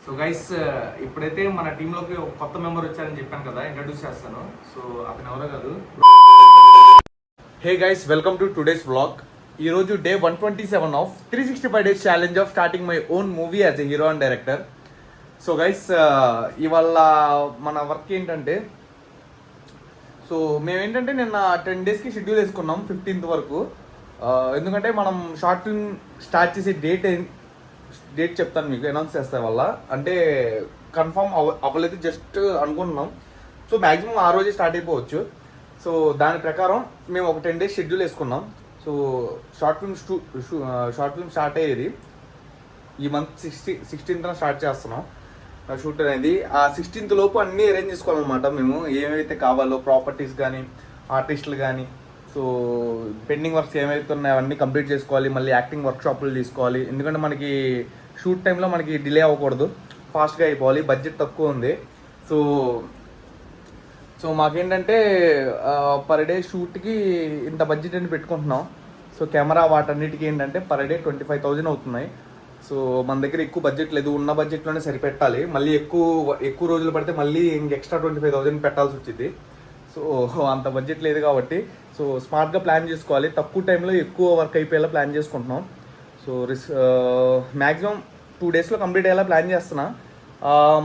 So guys ఇప్పుడైతే మన టీంలోకి ఒక కొత్త మెంబర్ వచ్చారని చెప్పాను కదా, ఇంట్రడ్యూస్ చేస్తాను. సో అతను ఎవరో కాదు. Hey guys, welcome to today's vlog. ఈరోజు day 127 of 365 days challenge of starting my own movie as a hero and director. So guys ఇవాళ మన వర్క్ ఏంటంటే, సో మేమేంటంటే నిన్న 10 డేస్కి షెడ్యూల్ వేసుకున్నాం 15th వరకు. ఎందుకంటే మనం షార్ట్ ఫిల్మ్ స్టార్ట్ చేసే డేట్ చెప్తాను మీకు, అనౌన్స్ చేస్తా వల్ల అంటే కన్ఫర్మ్ అవ్వలేదు, జస్ట్ అనుకుంటున్నాం. సో మ్యాక్సిమం ఆ రోజే స్టార్ట్ అయిపోవచ్చు. సో దాని ప్రకారం మేము ఒక 10 డేస్ షెడ్యూల్ వేసుకున్నాం. సో షార్ట్ ఫిల్మ్ స్టార్ట్ అయ్యేది ఈ మంత్ 16th స్టార్ట్ చేస్తున్నాం షూట్ అనేది. ఆ 16th లోపు అన్నీ అరేంజ్ చేసుకోవాలన్నమాట. మేము ఏమైతే కావాలో ప్రాపర్టీస్ కానీ, ఆర్టిస్టులు కానీ, సో పెండింగ్ వర్క్స్ ఏమైతే ఉన్నాయో అవన్నీ కంప్లీట్ చేసుకోవాలి. మళ్ళీ యాక్టింగ్ వర్క్షాపులు తీసుకోవాలి, ఎందుకంటే మనకి షూట్ టైంలో మనకి డిలే అవ్వకూడదు, ఫాస్ట్గా అయిపోవాలి. బడ్జెట్ తక్కువ ఉంది. సో మాకేంటంటే పర్ డే షూట్కి ఇంత బడ్జెట్ అని పెట్టుకుంటున్నాం. సో కెమెరా వాటన్నిటికీ ఏంటంటే పర్ డే 25,000 అవుతున్నాయి. సో మన దగ్గర ఎక్కువ బడ్జెట్ లేదు, ఉన్న బడ్జెట్లోనే సరిపెట్టాలి. మళ్ళీ ఎక్కువ రోజులు పడితే మళ్ళీ ఎక్స్ట్రా 25,000 పెట్టాల్సి వచ్చింది. సో అంత బడ్జెట్ లేదు కాబట్టి సో స్మార్ట్గా ప్లాన్ చేసుకోవాలి. తక్కువ టైంలో ఎక్కువ వర్క్ అయిపోయేలా ప్లాన్ చేసుకుంటున్నాం. సో మ్యాక్సిమం 2 డేస్లో కంప్లీట్ అయ్యేలా ప్లాన్ చేస్తున్నా.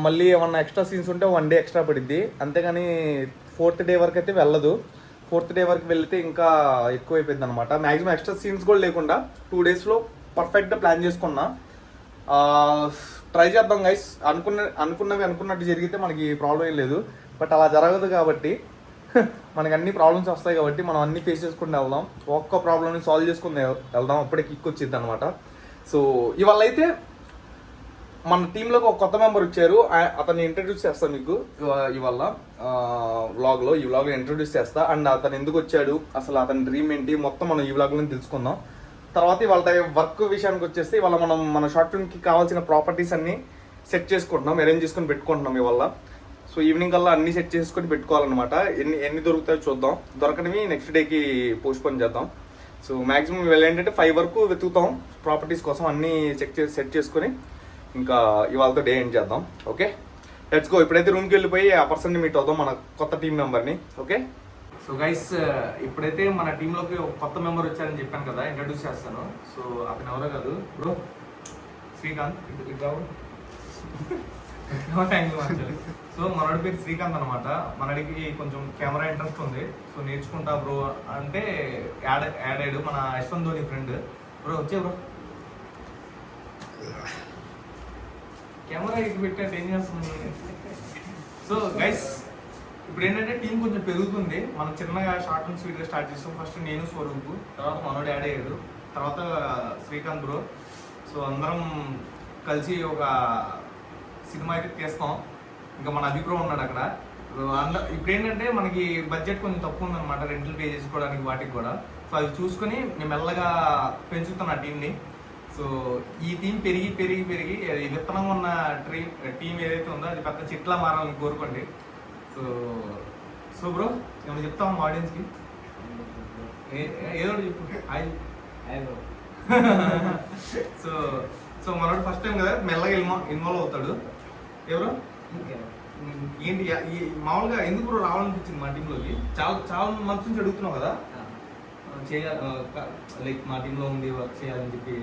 మళ్ళీ ఏమన్నా ఎక్స్ట్రా సీన్స్ ఉంటే 1 డే ఎక్స్ట్రా పడిద్ది, అంతేగాని 4th డే వరకు అయితే వెళ్ళదు. 4th డే వరకు వెళ్తే ఇంకా ఎక్కువ అయిపోయింది అనమాట. మ్యాక్సిమం ఎక్స్ట్రా సీన్స్ కూడా లేకుండా 2 డేస్లో పర్ఫెక్ట్గా ప్లాన్ చేసుకున్నా. ట్రై చేద్దాం గైస్. అనుకున్నట్టు జరిగితే మనకి ప్రాబ్లం ఏం లేదు, బట్ అలా జరగదు కాబట్టి మనకి అన్ని ప్రాబ్లమ్స్ వస్తాయి కాబట్టి మనం అన్ని ఫేస్ చేసుకుంటూ వెళ్దాం. ఒక్క ప్రాబ్లమ్ని సాల్వ్ చేసుకుని వెళ్దాం, అప్పుడే కిక్ వచ్చింది అనమాట. సో ఇవాళ అయితే మన టీంలోకి ఒక కొత్త మెంబర్ వచ్చారు. అతన్ని ఇంట్రడ్యూస్ చేస్తాను మీకు ఇవాళ వ్లాగ్లో. ఈ వ్లాగ్లో ఇంట్రడ్యూస్ చేస్తా, అండ్ అతను ఎందుకు వచ్చాడు, అసలు అతని డ్రీమ్ ఏంటి, మొత్తం మనం ఈ వ్లాగ్లో తెలుసుకుందాం. తర్వాత ఇవాళ వర్క్ విషయానికి వచ్చేస్తే ఇవాళ మనం మన షార్ట్ ఫిల్మ్కి కావాల్సిన ప్రాపర్టీస్ అన్ని సెట్ చేసుకుంటున్నాం, అరేంజ్ చేసుకుని పెట్టుకుంటున్నాం ఇవాళ. సో ఈవినింగ్ కల్లా అన్ని సెట్ చేసుకొని పెట్టుకోవాలన్నమాట. ఎన్ని దొరుకుతాయో చూద్దాం, దొరకనివి నెక్స్ట్ డేకి పోస్ట్ పోన్ చేద్దాం. సో మ్యాక్సిమం ఇవాళ ఏంటంటే 5 వరకు వెతుకుతాం ప్రాపర్టీస్ కోసం, అన్నీ సెట్ చేసుకొని ఇంకా ఇవాళతో డే ఎండ్ చేద్దాం. Okay, let's go. ఇప్పుడైతే రూమ్కి వెళ్ళిపోయి ఆ పర్సన్ని మీట్ అవుదాం, మన కొత్త టీం మెంబర్ని. ఓకే. సో గైస్ ఇప్పుడైతే మన టీంలోకి ఒక కొత్త మెంబర్ వచ్చారని చెప్పాను కదా, ఇంట్రడ్యూస్ చేస్తాను. సో అతను ఎవరో కాదు, బ్రో శ్రీకాంత్. సో మనోడి పేరు శ్రీకాంత్ అనమాట. మనడికి కొంచెం కెమెరా ఇంట్రెస్ట్ ఉంది. సో నేర్చుకుంటా బ్రో అంటే యాడ్ అయ్యాడు మన యశ్వంత్ ధోని ఫ్రెండ్. బ్రో వచ్చే బ్రో, కెమెరా ఇటు పెట్టాడు, ఏం చేస్తుంది. సో గైస్ ఇప్పుడు ఏంటంటే టీం కొంచెం పెరుగుతుంది. మనం చిన్నగా షార్ట్ ఫిల్మ్స్ వీడియో స్టార్ట్ చేస్తాం. ఫస్ట్ నేను స్వరూపు, తర్వాత మనోడు యాడ్ అయ్యాడు, తర్వాత శ్రీకాంత్ బ్రో. సో అందరం కలిసి ఒక సినిమా అయితే తీస్తాం. ఇంకా మన అభిప్రాయం ఉన్నాడు అక్కడ. ఇప్పుడు ఏంటంటే మనకి బడ్జెట్ కొంచెం తక్కువ ఉందన్నమాట, రెంట్లు పే చేసుకోవడానికి వాటికి కూడా. సో అది చూసుకొని మేము మెల్లగా పెంచుతున్నాం ఆ టీంని. సో ఈ టీం పెరిగి అది విత్తనం ఉన్న టీం ఏదైతే ఉందో అది పెద్ద చెట్లా మారాలని కోరుకోండి. సో బ్రో ఏమైనా చెప్తాం ఆడియన్స్కి? ఏదో చెప్పు. సో మనోడు ఫస్ట్ టైం కదా, మెల్లగా ఇన్వాల్వ్ అవుతాడు. ఎవరు ఏంటి మామూలుగా ఎందుకు రావాలనిపించింది మా టీంలోకి? చాలా మంత్స్ నుంచి అడుగుతున్నావు కదా, చేయాలి లైక్ మా టీంలో ఉంది వర్క్ చేయాలని చెప్పి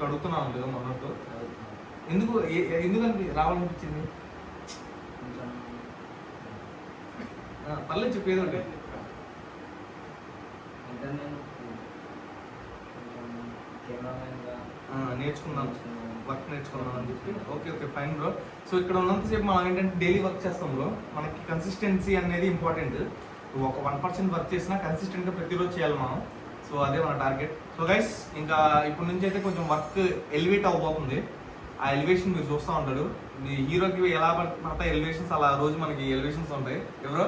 అడుగుతున్నాను కదా మనతో. ఎందుకని రావాలనిపించింది? పర్లేదు చెప్పు, ఏదో నేర్చుకున్నాను, వర్క్ నేర్చుకున్నాను అని చెప్పి. Okay fine bro. సో ఇక్కడ ఉన్నంతసేపు మనం ఏంటంటే డైలీ వర్క్ చేస్తాం బ్రో. మనకి కన్సిస్టెన్సీ అనేది ఇంపార్టెంట్. ఒక 1% వర్క్ చేసినా కన్సిస్టెంట్గా ప్రతిరోజు చేయాలి మనం. సో అదే మన టార్గెట్. సో గైస్ ఇంకా ఇప్పటి నుంచి అయితే కొంచెం వర్క్ ఎలివేట్ అవ్వబోతుంది. ఆ ఎలివేషన్ మీరు చూస్తూ ఉంటాడు. మీ హీరోకి ఎలా పడతాయి ఎలివేషన్స్, అలా రోజు మనకి ఎలివేషన్స్ ఉంటాయి ఎవరో.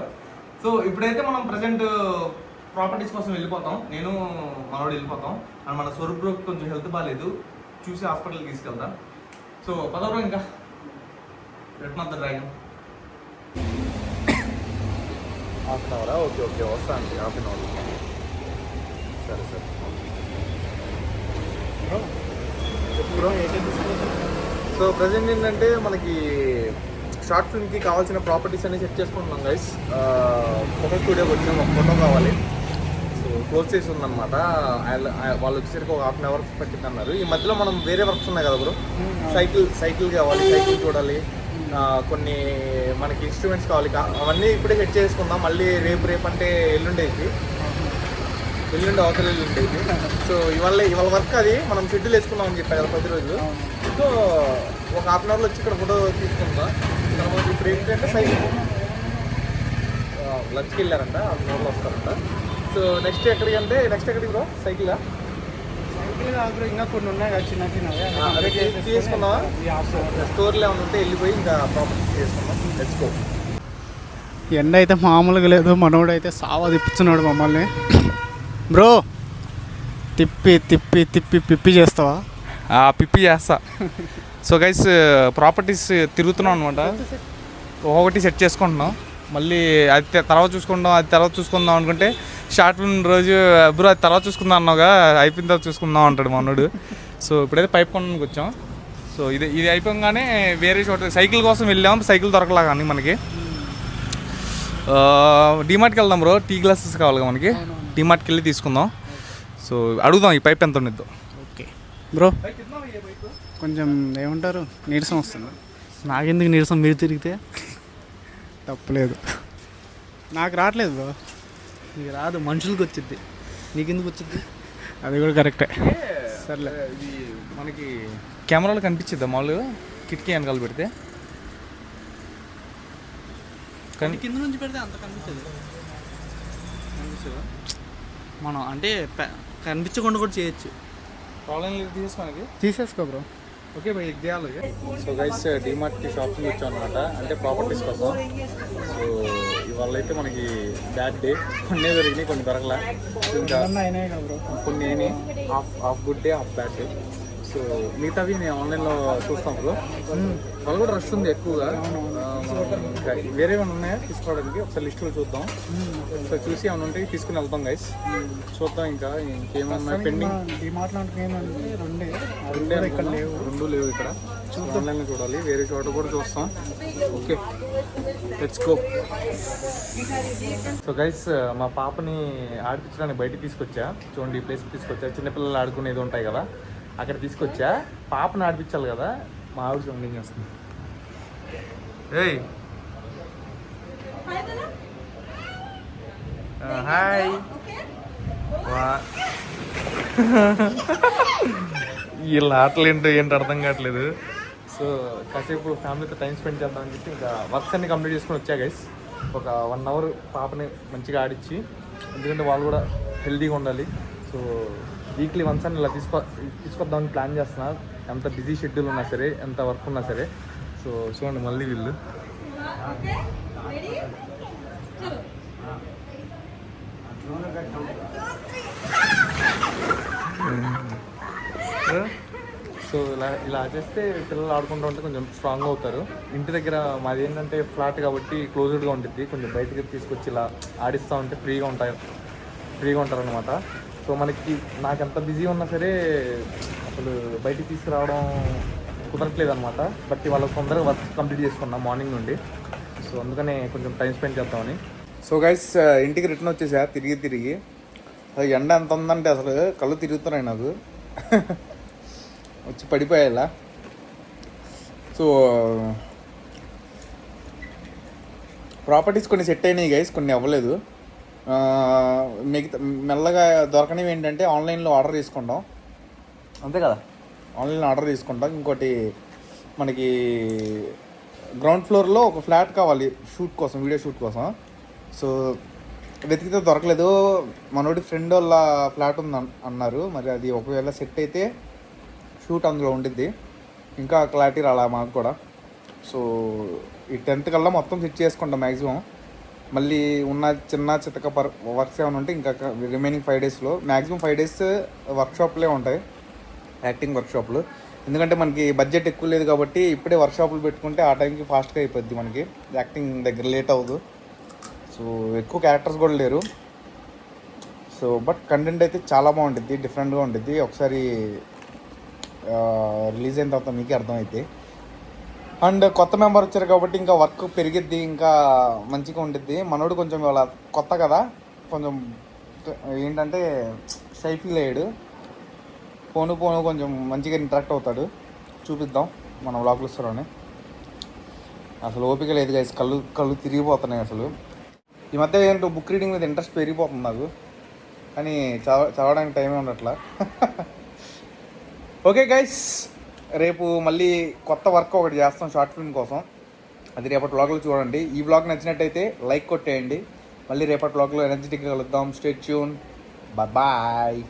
సో ఇప్పుడైతే మనం ప్రజెంట్ ప్రాపర్టీస్ కోసం వెళ్ళిపోతాం. నేను మనోడు వెళ్ళిపోతాం. అండ్ మన స్వరూప్ బ్రోకి కొంచెం హెల్త్ బాగాలేదు, చూసి హాస్పిటల్కి తీసుకెళ్తాం. సో పదవరం ఇంకా return of the dragon. Half an అవరా? ఓకే వస్తాను, హాఫ్ అన్ అవర్. సరే బ్రో ఏంటి సో ప్రజెంట్ ఏంటంటే మనకి షార్ట్ ఫిల్మ్కి కావాల్సిన ప్రాపర్టీస్ అన్ని సెట్ చేసుకుంటున్నాం గైస్. ఫోటో స్టూడియోకి వచ్చినాం, ఒక ఫోటో కావాలి. సో క్లోజ్ చేసి ఉందన్నమాట. వాళ్ళు వచ్చేసరికి ఒక 1/2 hour పట్టింది అన్నారు. ఈ మధ్యలో మనం వేరే వర్క్స్ ఉన్నాయి కదా బ్రో, సైకిల్ కావాలి, సైకిల్ చూడాలి, కొన్ని మనకి ఇన్స్ట్రుమెంట్స్ కావాలి. అవన్నీ ఇప్పుడే సెట్ చేసుకుందాం. మళ్ళీ రేపు అంటే ఎల్లుండి అవతల ఎల్లుండి. సో ఇవాళ వర్క్ అది మనం షెడ్యూల్ వేసుకుందాం అని చెప్పారు కదా 10 రోజులు. సో ఒక 1/2 hourలో వచ్చి ఇక్కడ ఫోటో తీసుకుందాం. తర్వాత ఇప్పుడు ఏంటంటే సైకిల్ లంచ్కి వెళ్ళారంట, 1/2 hourలో వస్తారంట. సో నెక్స్ట్ ఎక్కడికి బ్రో? సైకిలా ఇంకా కొన్ని ఉన్నాయి కదా చిన్న తీసుకున్నావా? స్టోర్లో ఏమైనా ఉంటే వెళ్ళిపోయి ఇంకా ప్రాపర్టీ చేసుకుందాం. Let's go. ఎండ అయితే మామూలుగా లేదు. మనోడు అయితే సావా తిప్పుతున్నాడు మమ్మల్ని. బ్రో తిప్పి చేస్తావా? పిప్పి చేస్తా. సో గైస్ ప్రాపర్టీస్ తిరుగుతున్నాం అనమాట. ఒకటి సెట్ చేసుకుంటున్నాం, మళ్ళీ అది తర్వాత చూసుకుందాం అనుకుంటే షార్ట్ ఫిల్మ్ రోజు బ్రో అది తర్వాత చూసుకుందాం అన్నావుగా, అయిపోయిన తర్వాత చూసుకుందాం అంటాడు మనోడు. సో ఇప్పుడైతే పైప్ కొనడానికి వచ్చాం. సో ఇది అయిపోగానే వేరే చోట సైకిల్ కోసం వెళ్ళాం. సైకిల్ దొరకలా కానీ మనకి డిమార్ట్కి వెళ్దాం బ్రో. టీ గ్లాసెస్ కావాలి మనకి. డిమార్ట్కి వెళ్ళి తీసుకుందాం. సో అడుగుదాం ఈ పైప్ ఎంత ఉండిద్దో. ఓకే బ్రో, కొంచెం ఏమంటారు, నీరసం వస్తుంది. నాకెందుకు నీరసం? మీరు తిరిగితే తప్పలేదు. నాకు రావట్లేదు బ్రో. నీకు రాదు, మనుషులకి వచ్చింది, నీకెందుకు వచ్చింది? అది కూడా కరెక్టే. సర్లే, ఇది మనకి కెమెరాలో కనిపించిద్దా మామూలుగా కిటికీ వెనకాల పెడితే? కానీ కింద నుంచి పెడితే అంత కనిపించదు. మనం అంటే కనిపించకుండా కూడా చేయొచ్చు. ప్రాబ్లం లేదు, తీసేసుకో బ్రో. ఓకే బై ఇదేయాలి. సో గైస్ డిమార్ట్కి షాపింగ్ వచ్చాం అనమాట, అంటే ప్రాపర్టీస్ కోసం. సో ఇవాళ అయితే మనకి బ్యాడ్ డే. కొన్ని దొరికినాయి, కొన్ని దొరకలే. ఇంకా కొన్ని అయినాయి. Half good day, half bad day. So మిగతావి నేను ఆన్లైన్లో చూస్తాం బ్రో. వాళ్ళు కూడా రష్ ఉంది ఎక్కువగా. ఇంకా వేరే ఏమైనా ఉన్నాయా తీసుకోవడానికి? ఒకసారి లిస్టులో చూద్దాం. ఒకసారి చూసి ఏమైనా ఉంటే తీసుకుని వెళ్తాం గైస్. చూద్దాం ఇంకా ఇంకేమన్నా పెండింగ్. రెండు లేవు ఇక్కడ. ఆన్లైన్లో చూడాలి, వేరే చోట కూడా చూస్తాం. Okay let's go. So guys మా పాపని ఆడిపించడానికి బయటికి తీసుకొచ్చా. చూడండి ఈ ప్లేస్కి తీసుకొచ్చా. చిన్నపిల్లలు ఆడుకునేది ఉంటాయి కదా, అక్కడ తీసుకొచ్చా. పాపను ఆడిపించాలి కదా. మా ఆవిడ చూడండి ఏం చేస్తుంది. ఏయ్ హాయ్. వీళ్ళ ఆటలు ఏంటో అర్థం కావట్లేదు. సో కాసేపు ఫ్యామిలీతో టైం స్పెండ్ చేద్దామని చెప్పి ఇంకా వర్క్స్ అన్ని కంప్లీట్ చేసుకొని వచ్చా గైస్. ఒక 1 hour పాపని మంచిగా ఆడిచ్చి, ఎందుకంటే వాళ్ళు కూడా హెల్తీగా ఉండాలి. సో వీక్లీ వన్స్ అని ఇలా తీసుకొద్దామని ప్లాన్ చేస్తున్నా. ఎంత బిజీ షెడ్యూల్ ఉన్నా సరే, ఎంత వర్క్ ఉన్నా సరే. సో చూడండి మళ్ళీ వీళ్ళు సో ఇలా చేస్తే పిల్లలు ఆడుకుంటూ ఉంటే కొంచెం స్ట్రాంగ్ అవుతారు. ఇంటి దగ్గర మాది ఏంటంటే ఫ్లాట్ కాబట్టి క్లోజ్డ్గా ఉంటుంది. కొంచెం బయటకి తీసుకొచ్చి ఇలా ఆడిస్తూ ఉంటే ఫ్రీగా ఉంటారు అనమాట. సో మనకి నాకు ఎంత బిజీ ఉన్నా సరే అసలు బయటికి తీసుకురావడం కుదరట్లేదు అనమాట. బట్ వాళ్ళకి తొందరగా వర్క్ కంప్లీట్ చేసుకున్నాం మార్నింగ్ నుండి. సో అందుకనే కొంచెం టైం స్పెండ్ చేద్దామని. సో గైస్ ఇంటికి రిటర్న్ వచ్చేసా తిరిగి. అది ఎండ ఎంత ఉందంటే అసలు కళ్ళు తిరుగుతున్నాయి నాకు. వచ్చి పడిపోయేలా. సో ప్రాపర్టీస్ కొన్ని సెట్ అయినాయి గైస్, కొన్ని అవ్వలేదు. మిగతా మెల్లగా దొరకనివి ఏంటంటే ఆన్లైన్లో ఆర్డర్ తీసుకుంటాం, అంతే కదా. ఆన్లైన్లో ఆర్డర్ తీసుకుంటాం. ఇంకోటి మనకి గ్రౌండ్ ఫ్లోర్లో ఒక ఫ్లాట్ కావాలి వీడియో షూట్ కోసం. సో వెతికితే దొరకలేదు. మనోడి ఫ్రెండ్ వాళ్ళ ఫ్లాట్ ఉంది అన్నారు. మరి అది ఒకవేళ సెట్ అయితే షూట్ అందులో ఉండిద్ది. ఇంకా క్లారిటీ రాలా మాకు కూడా. సో ఈ 10th కల్లా మొత్తం సెట్ చేసుకుంటాం మ్యాక్సిమం. మళ్ళీ ఉన్న చిన్న చితక వర్క్స్ ఏమైనా ఉంటే ఇంకా రిమైనింగ్ 5 daysలో మ్యాక్సిమం 5 days వర్క్షాప్లే ఉంటాయి, యాక్టింగ్ వర్క్షాప్లు. ఎందుకంటే మనకి బడ్జెట్ ఎక్కువ లేదు కాబట్టి ఇప్పుడే వర్క్షాపులు పెట్టుకుంటే ఆ టైంకి ఫాస్ట్గా అయిపోద్ది. మనకి యాక్టింగ్ దగ్గర లేట్ అవ్వదు. సో ఎక్కువ క్యారెక్టర్స్ కూడా లేరు. సో బట్ కంటెంట్ అయితే చాలా బాగుంటుంది, డిఫరెంట్గా ఉంటుంది. ఒకసారి రిలీజ్ అయిన తర్వాత మీకే అర్థమైతే. అండ్ కొత్త మెంబర్ వచ్చారు కాబట్టి ఇంకా వర్క్ పెరిగిద్ది, ఇంకా మంచిగా ఉండిద్ది. మనోడు కొంచెం ఇవాళ కొత్త కదా, కొంచెం ఏంటంటే షై ఫీల్ అయ్యాడు. పోను కొంచెం మంచిగా ఇంటరాక్ట్ అవుతాడు. చూపిద్దాం మన వ్లాగ్లు ఇస్తారని. అసలు ఓపిక లేదు గైస్, కళ్ళు తిరిగిపోతున్నాయి అసలు. ఈ మధ్య ఏంటో బుక్ రీడింగ్ మీద ఇంట్రెస్ట్ పెరిగిపోతుంది నాకు, కానీ చదవడానికి టైమే ఉండట్లా. ఓకే గైస్, రేపు మళ్ళీ కొత్త వర్క్ ఒకటి చేస్తాం షార్ట్ ఫిల్మ్ కోసం. అది రేపటి వ్లాగ్లో చూడండి. ఈ వ్లాగ్ నచ్చినట్టయితే లైక్ కొట్టేయండి. మళ్ళీ రేపటి వ్లాగ్లో ఎనర్జెటిక్గా కలుద్దాం. Stay tune. బాయ్.